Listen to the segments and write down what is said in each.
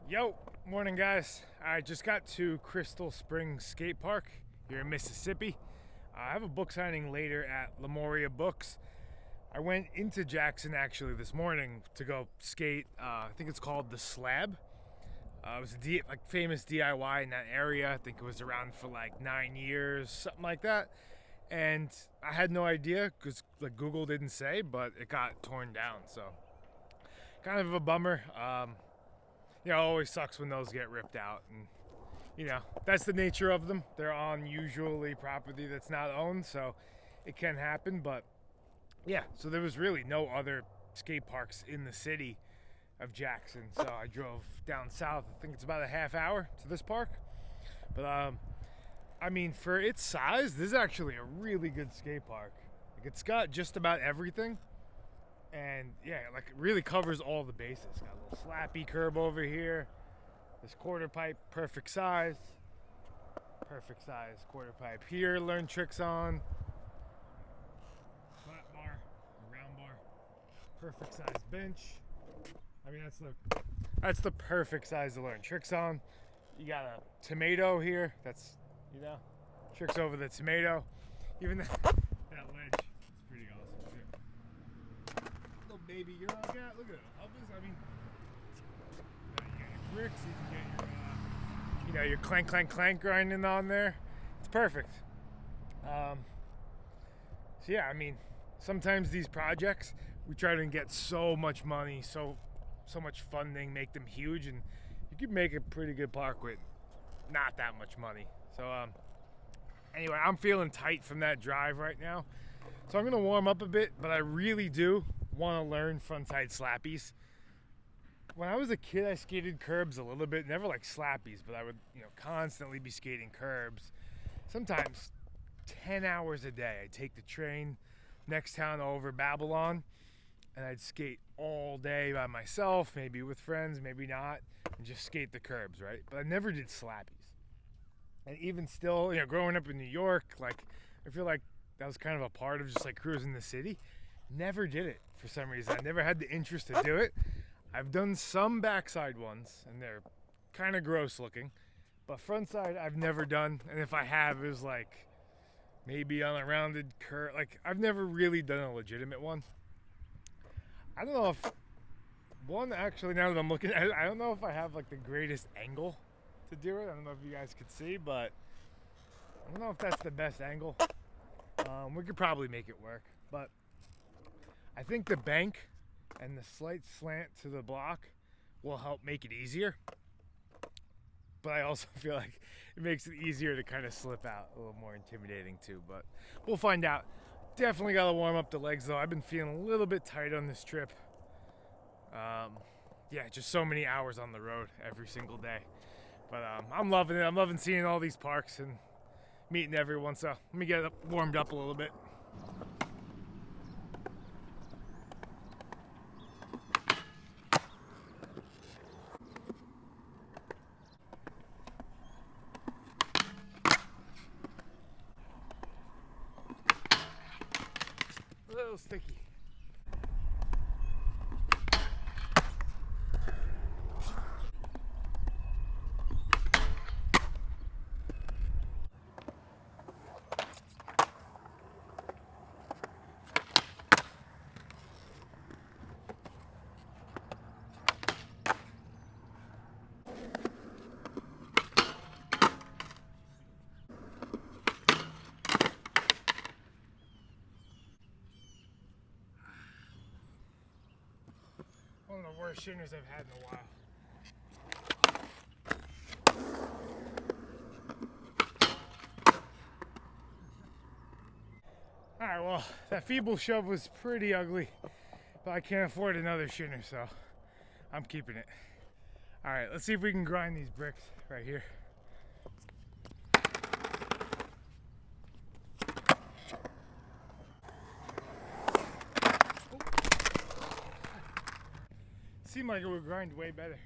Yo, morning guys. I just got to Crystal Springs Skatepark here in Mississippi. I have a book signing later at Lemuria Books. I went into Jackson actually this morning to go skate. I think it's called the Slab. It was a famous DIY in that area. I think it was around for like 9 years, something like that. And I had no idea because Google didn't say, but it got torn down. So kind of a bummer. It always sucks when those get ripped out, and that's the nature of them. They're on usually property that's not owned, so it can happen. But yeah, so there was really no other skate parks in the city of Jackson, so I drove down south. I think it's about a half hour to this park, but I mean, for its size, this is actually a really good skate park. It's got just about everything. And yeah, it really covers all the bases. Got a little slappy curb over here. This quarter pipe, perfect size. Perfect size quarter pipe here, learn tricks on. Flat bar, round bar. Perfect size bench. I mean, that's the perfect size to learn tricks on. You got a tomato here. That's, tricks over the tomato. Even that ledge is pretty awesome too. Baby girl got. Look at it. I mean, you got your bricks, you can get your clank, clank, clank grinding on there. It's perfect. So yeah, I mean, sometimes these projects we try to get so much money, so much funding, make them huge, and you could make a pretty good park with not that much money. So anyway, I'm feeling tight from that drive right now, so I'm gonna warm up a bit, but I really do want to learn frontside Slappys. When I was a kid, I skated curbs a little bit, never like Slappys, but I would, constantly be skating curbs. Sometimes 10 hours a day. I'd take the train next town over, Babylon, and I'd skate all day by myself, maybe with friends, maybe not, and just skate the curbs, right? But I never did Slappys. And even still, growing up in New York, I feel like that was kind of a part of just cruising the city. Never did it for some reason. I never had the interest to do it. I've done some backside ones, and they're kind of gross looking. But frontside, I've never done. And if I have, it was maybe on a rounded curve. I've never really done a legitimate one. I don't know if actually, now that I'm looking at it, I don't know if I have the greatest angle to do it. I don't know if you guys could see, but I don't know if that's the best angle. We could probably make it work, but I think the bank and the slight slant to the block will help make it easier. But I also feel like it makes it easier to kind of slip out, a little more intimidating too. But we'll find out. Definitely got to warm up the legs though. I've been feeling a little bit tight on this trip. Yeah, just so many hours on the road every single day. But I'm loving it. I'm loving seeing all these parks and meeting everyone. So let me get warmed up a little bit. A little sticky. One of the worst shinners I've had in a while. Alright, well, that feeble shove was pretty ugly, but I can't afford another shinner, so I'm keeping it. Alright, let's see if we can grind these bricks right here. Seemed like it would grind way better.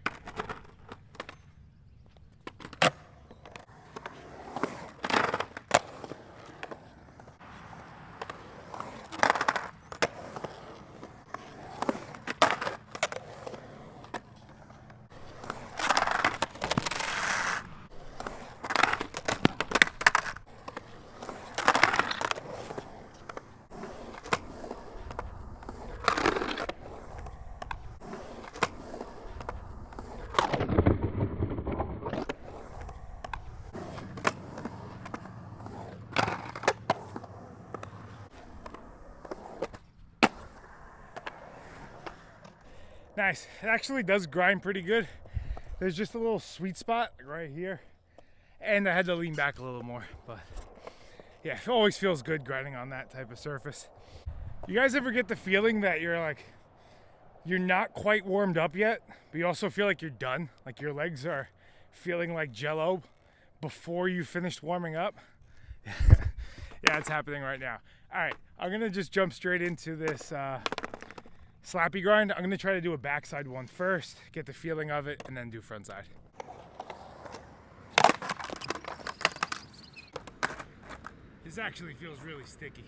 nice. It actually does grind pretty good. There's just a little sweet spot right here. And I had to lean back a little more, but yeah, it always feels good grinding on that type of surface. You guys ever get the feeling that you're not quite warmed up yet, but you also feel like you're done? Like your legs are feeling like jello before you finished warming up? Yeah, it's happening right now. All right, I'm gonna just jump straight into this slappy grind. I'm gonna try to do a backside one first, get the feeling of it, and then do front side. This actually feels really sticky.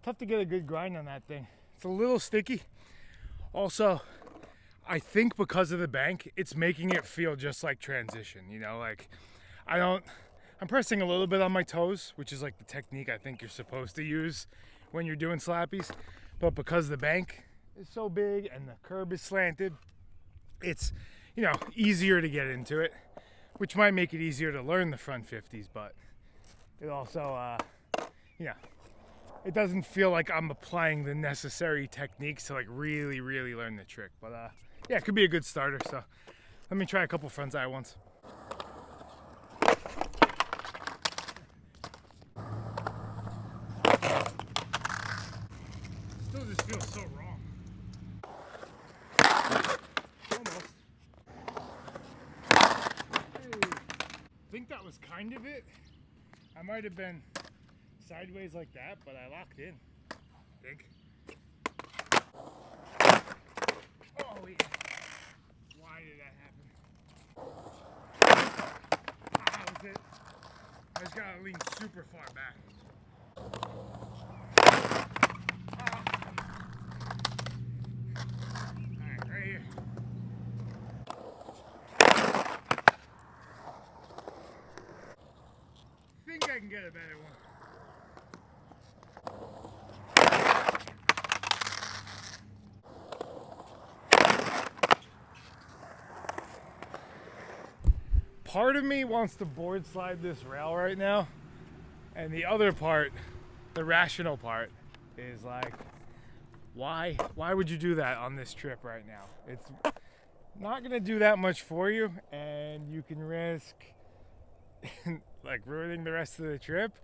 Tough to get a good grind on that thing. It's a little sticky. Also, I think because of the bank, it's making it feel just like transition, you know, like I'm pressing a little bit on my toes, which is like the technique I think you're supposed to use when you're doing slappies. But because the bank is so big and the curb is slanted, it's, you know, easier to get into it, which might make it easier to learn the front 50s, but it also, you know, it doesn't feel like I'm applying the necessary techniques to like really learn the trick. But yeah, it could be a good starter, so let me try a couple front side ones. Still just feels so wrong. Almost. Hey. I think that was kind of it. I might have been sideways like that, but I locked in, I think. Oh yeah. Why did that happen? That was it. I just gotta lean super far back. Alright, right here. Think I can get a better one. Part of me wants to board slide this rail right now, and the other part, the rational part, is like, why would you do that on this trip right now? It's not gonna do that much for you, and you can risk like ruining the rest of the trip.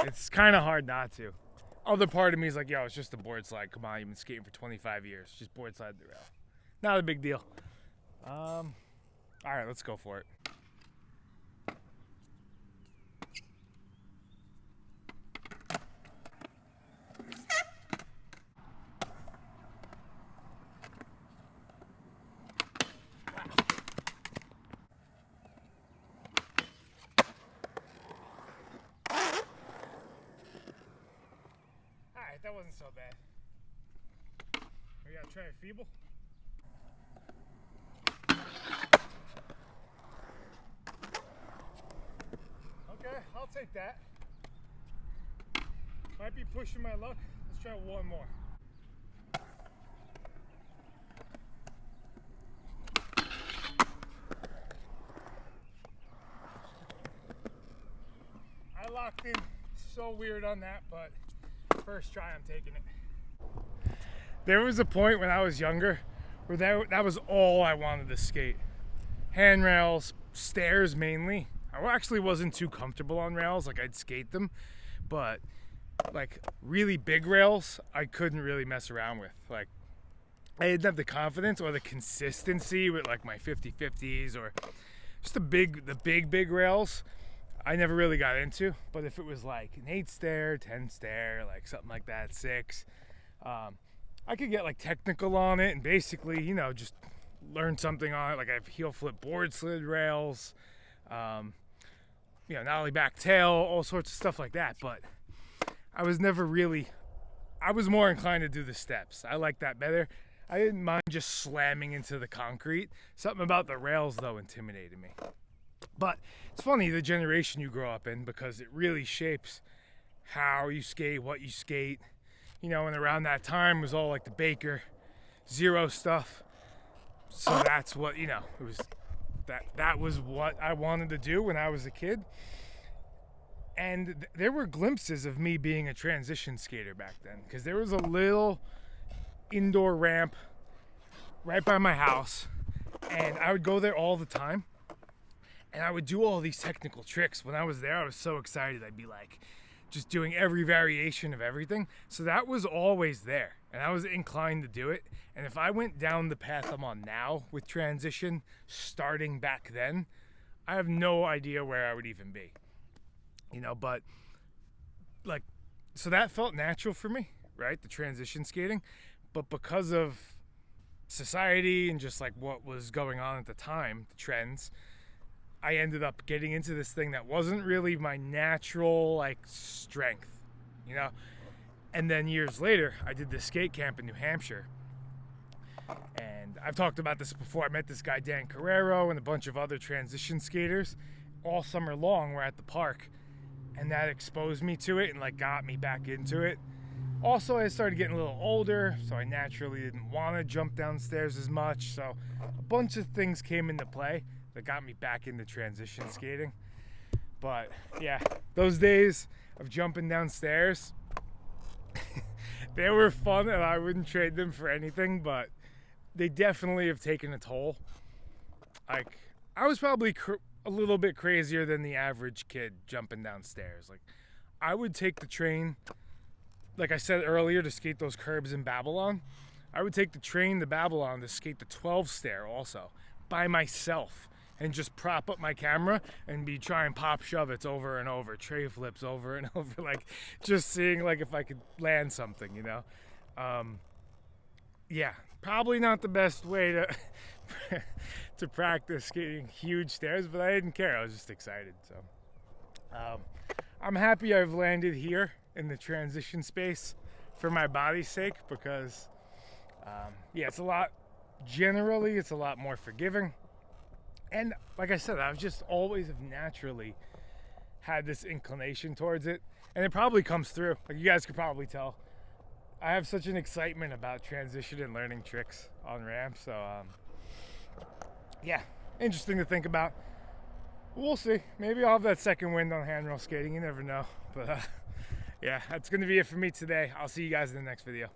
It's kind of hard not to. Other part of me is like, yo, it's just a board slide. Come on, you've been skating for 25 years. Just board slide the rail. Not a big deal. All right, let's go for it. All right, that wasn't so bad. We gotta try a feeble. I'll take that. Might be pushing my luck. Let's try one more. I locked in so weird on that, but first try, I'm taking it. There was a point when I was younger where that was all I wanted to skate. Handrails, stairs mainly. I actually wasn't too comfortable on rails, like I'd skate them, but like really big rails, I couldn't really mess around with. Like I didn't have the confidence or the consistency with like my 50/50s or just the big rails. I never really got into, but if it was like an 8 stair, 10 stair, like something like that, 6, I could get like technical on it and basically, you know, just learn something on it. Like I have heel flip board slid rails, you know, nollie back tail, all sorts of stuff like that. But I was never really, I was more inclined to do the steps. I like that better. I didn't mind just slamming into the concrete. Something about the rails though intimidated me. But it's funny the generation you grow up in, because it really shapes how you skate, what you skate. You know, and around that time was all like the Baker, Zero stuff. So that's what, you know, it was felt that that was what I wanted to do when I was a kid. And there were glimpses of me being a transition skater back then, because there was a little indoor ramp right by my house, and I would go there all the time, and I would do all these technical tricks. When I was there, I was so excited. I'd be like just doing every variation of everything. So that was always there, and I was inclined to do it. And if I went down the path I'm on now with transition starting back then, I have no idea where I would even be. You know, but like, so that felt natural for me, right? The transition skating. But because of society and just like what was going on at the time, the trends, I ended up getting into this thing that wasn't really my natural like strength, you know? And then years later, I did this skate camp in New Hampshire. And I've talked about this before. I met this guy, Dan Carrero, and a bunch of other transition skaters all summer long. We're at the park. And that exposed me to it and like got me back into it. Also, I started getting a little older, so I naturally didn't want to jump downstairs as much. So a bunch of things came into play that got me back into transition skating. But yeah, those days of jumping downstairs, they were fun, and I wouldn't trade them for anything, but they definitely have taken a toll. Like, I was probably a little bit crazier than the average kid jumping downstairs. Like, I would take the train, like I said earlier, to skate those curbs in Babylon. I would take the train to Babylon to skate the 12 stair also by myself, and just prop up my camera and be trying pop shove-its over and over, tray flips over and over, like just seeing like if I could land something, you know. Yeah, probably not the best way to to practice skating huge stairs, but I didn't care. I was just excited. So I'm happy I've landed here in the transition space for my body's sake, because yeah, it's a lot more forgiving. And like I said, I've just always have naturally had this inclination towards it, and it probably comes through. Like, you guys could probably tell, I have such an excitement about transition and learning tricks on ramps. So yeah, interesting to think about. We'll see. Maybe I'll have that second wind on handrail skating. You never know. But yeah, that's going to be it for me today. I'll see you guys in the next video.